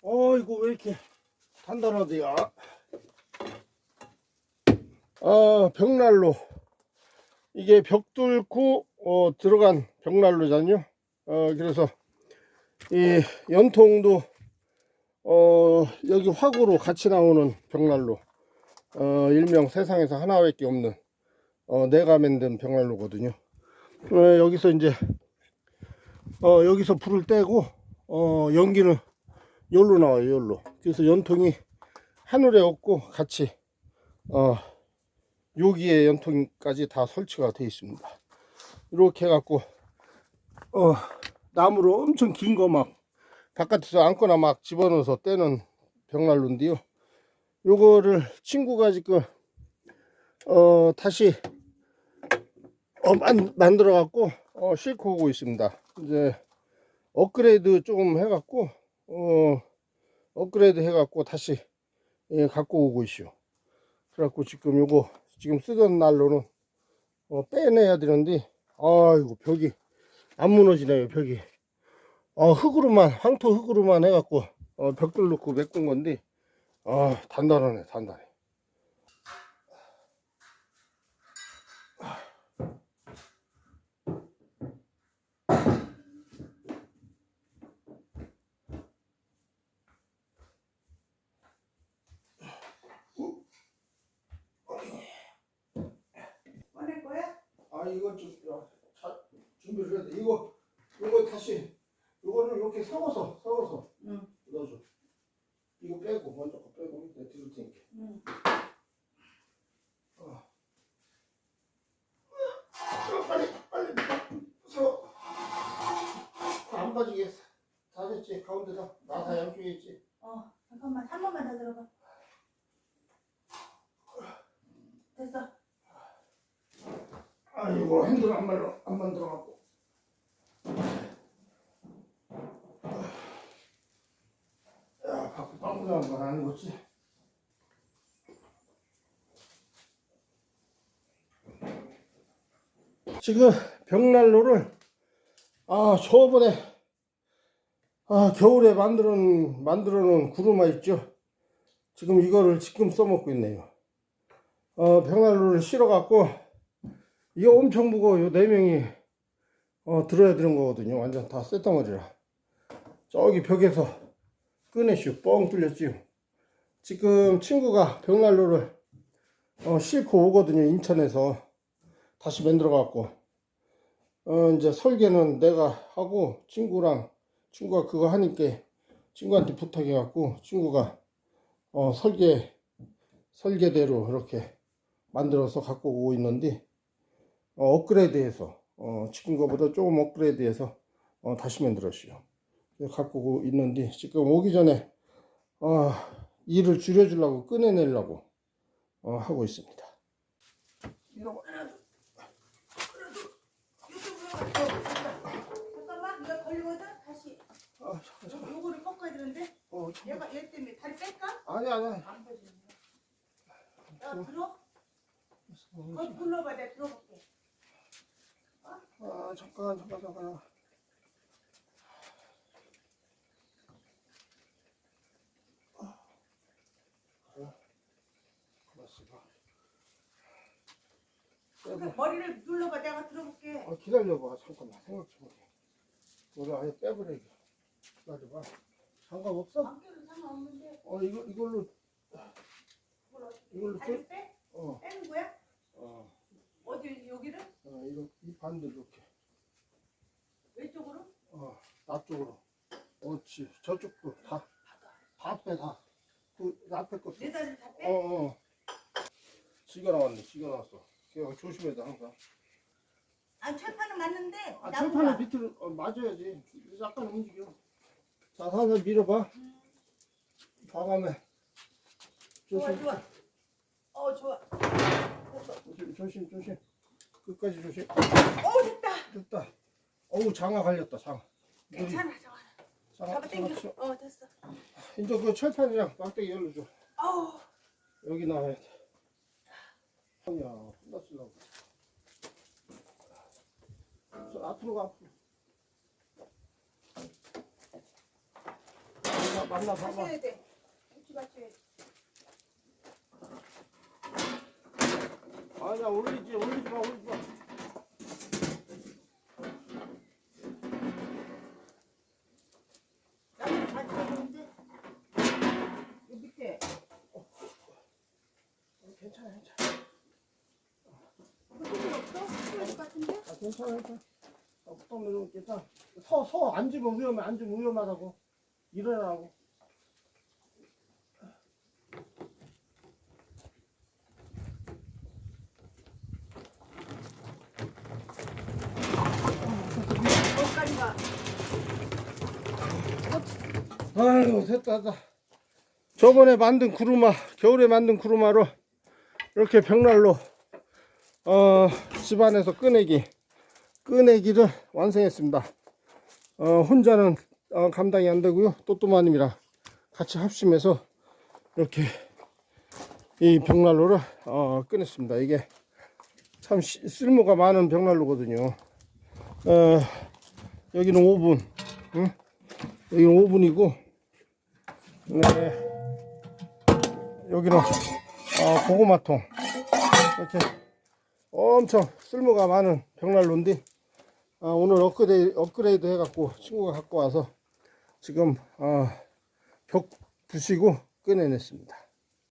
이거 왜 이렇게 단단하대요? 벽난로. 이게 벽 뚫고 들어간 벽난로잖요. 그래서 이 연통도 여기 화구로 같이 나오는 벽난로. 일명 세상에서 하나밖에 없는 내가 만든 벽난로거든요. 여기서 이제 여기서 불을 떼고 연기는 여기로 나와요. 여기로. 그래서 연통이 하늘에 없고 같이 여기에 연통까지 다 설치가 되어 있습니다. 이렇게 해갖고 나무로 엄청 긴 거 막 바깥에서 아무거나 막 집어넣어서 떼는 벽난로인데요. 요거를 친구가 지금 다시 만들어 갖고 싣고 오고 있습니다. 이제 업그레이드 조금 해갖고 업그레이드 해갖고 다시 갖고 오고 있어요. 그래갖고 지금 요거 지금 쓰던 난로는 빼내야 되는데 이거 벽이 안 무너지네요. 벽이 흙으로만 황토 흙으로만 해갖고 벽돌 넣고 메꾼 건데 단단하네. 단단해. 꺼낼 거야? 이거 좀 준비를 해야 돼. 이거 다시 이거를 이렇게 섞어서 응. 넣어줘. 이거 빼고 먼저 거 빼고 내가 뒤로 테니까. 응. 빨리 서. 안 빠지게 다 됐지. 가운데다 나사 양쪽에 있지. 잠깐만 한 번만 더 들어가. 됐어. 이거 핸들 안 만들어갖고. 밖에 빵꾸 나는 건 아닌 거지. 지금 벽난로를 저번에 겨울에 만들어 놓은 구루마 있죠. 지금 이거를 지금 써먹고 있네요. 벽난로를 실어 갖고 이게 엄청 무거워요. 4명이 들어야 되는 거거든요. 완전 다 쇳덩어리라. 저기 벽에서 꺼내시오. 뻥 뚫렸지요. 지금 친구가 벽난로를 싣고 오거든요. 인천에서 다시 만들어 갖고 이제 설계는 내가 하고 친구가 그거 하니까 친구한테 부탁해 갖고 친구가 설계대로 이렇게 만들어서 갖고 오고 있는데 업그레이드해서 지금 거보다 조금 업그레이드해서 다시 만들었어요. 갖고 오고 있는데 지금 오기 전에 일을 줄여주려고 꺼내내려고 하고 있습니다. 잠깐만 이거 걸리거든. 다시. 요거를 꺾어야 되는데. 얘 때문에 다리 뺄까? 아니. 안 빠지네. 들어? 불러봐. 내가 들어볼게. 잠깐. 머리를 눌러봐. 내가 들어볼게. 기다려봐. 잠깐만 생각 좀 해. 너를 아예 빼버려. 기다려봐. 상관없어? 안겨도 상관없는데. 이걸로 다리 빼? 빼는 거야? 어디 여기를? 이 반대 이렇게. 왼쪽으로? 앞쪽으로. 옳지. 저쪽도 다 빼. 그 앞에 것도. 내 다리 다 빼? 지가 나왔어. 그냥 조심해야 돼 항상. 철판은 맞는데. 철판을 밑으로 맞아야지. 약간 움직여. 자, 살살 밀어봐. 과감해. 조심. 좋아. 좋아. 조심. 끝까지 조심. 됐다. 장화 갈렸다. 장화. 괜찮아. 잡아 당겨. 됐어. 이제 그 철판이랑 막대기 열어줘. 여기 나와야 돼. 야, 끝났으려고. 앞으로 가. 만나 봐봐. 맞춰야 돼. 위치 맞춰야 돼. 아니야, 올리지 마. 나도 맞춰야 되는데. 이 밑에. 괜찮아. 이거 필요 없어? 필요할 것 같은데? 아, 괜찮아. 후딱 내려오겠다. 서 앉으면 위험해. 앉으면 위험하다고. 일어나라고. 여기까지 가. 아이고, 됐다. 저번에 만든 구루마, 겨울에 만든 구루마로 이렇게 벽난로 집안에서 끄내기를 완성했습니다. 혼자는 감당이 안 되고요. 또또마님이랑 같이 합심해서 이렇게 이 벽난로를 꺼냈습니다. 이게 참 쓸모가 많은 벽난로거든요. 여기는 오븐, 응? 여기는 오븐이고, 네, 여기는 고구마통. 이렇게 엄청 쓸모가 많은 벽난로인데 오늘 업그레이드 해갖고 친구가 갖고 와서 지금 벽 부시고 꺼내냈습니다.